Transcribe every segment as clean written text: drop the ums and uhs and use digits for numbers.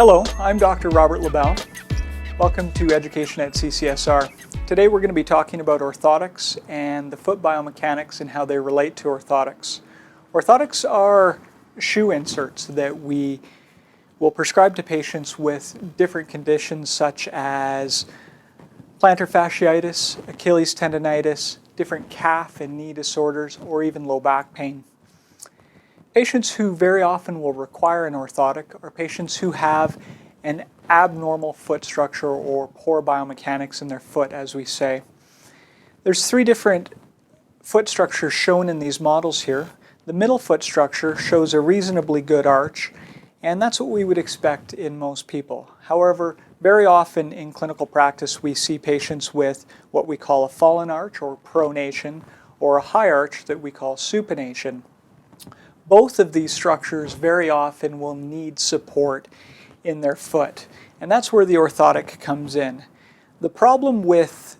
Hello, I'm Dr. Robert LaBelle. Welcome to Education at CCSR. Today we're going to be talking about orthotics and the foot biomechanics and how they relate to orthotics. Orthotics are shoe inserts that we will prescribe to patients with different conditions such as plantar fasciitis, Achilles tendonitis, different calf and knee disorders, or even low back pain. Patients who very often will require an orthotic are patients who have an abnormal foot structure or poor biomechanics in their foot, as we say. There's three different foot structures shown in these models here. The middle foot structure shows a reasonably good arch, and that's what we would expect in most people. However, very often in clinical practice we see patients with what we call a fallen arch or pronation, or a high arch that we call supination. Both of these structures very often will need support in their foot, and that's where the orthotic comes in. The problem with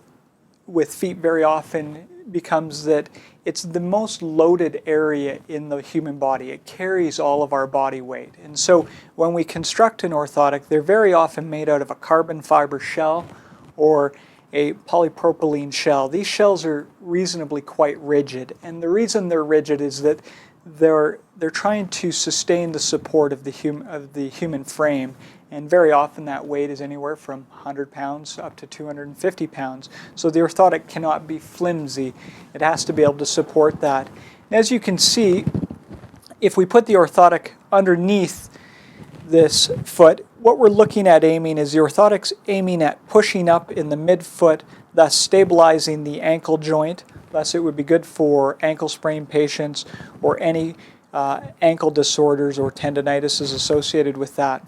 feet very often becomes that it's the most loaded area in the human body. It carries all of our body weight, and so when we construct an orthotic, they're very often made out of a carbon fiber shell or a polypropylene shell. These shells are reasonably quite rigid, and the reason they're rigid is that they're trying to sustain the support of the human frame, and very often that weight is anywhere from 100 pounds up to 250 pounds. So the orthotic cannot be flimsy. It has to be able to support that. And as you can see, if we put the orthotic underneath this foot, what we're looking at aiming is the orthotic's aiming at pushing up in the midfoot, thus stabilizing the ankle joint. Thus it would be good for ankle sprain patients or any ankle disorders or tendonitis is associated with that.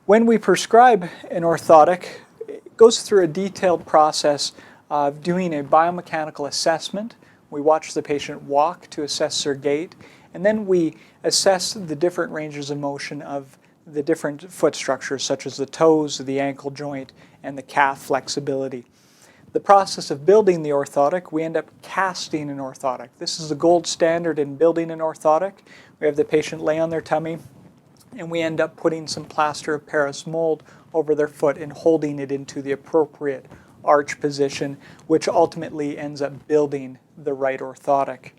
When we prescribe an orthotic, it goes through a detailed process of doing a biomechanical assessment. We watch the patient walk to assess their gait, and then we assess the different ranges of motion of the different foot structures, such as the toes, the ankle joint, and the calf flexibility. The process of building the orthotic, we end up casting an orthotic. This is the gold standard in building an orthotic. We have the patient lay on their tummy, and we end up putting some plaster of Paris mold over their foot and holding it into the appropriate arch position, which ultimately ends up building the right orthotic.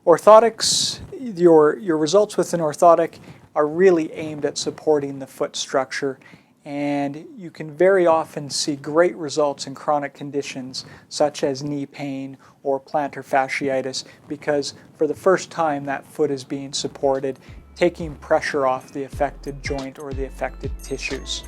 Orthotics, your results with an orthotic are really aimed at supporting the foot structure, and you can very often see great results in chronic conditions such as knee pain or plantar fasciitis, because for the first time that foot is being supported, taking pressure off the affected joint or the affected tissues.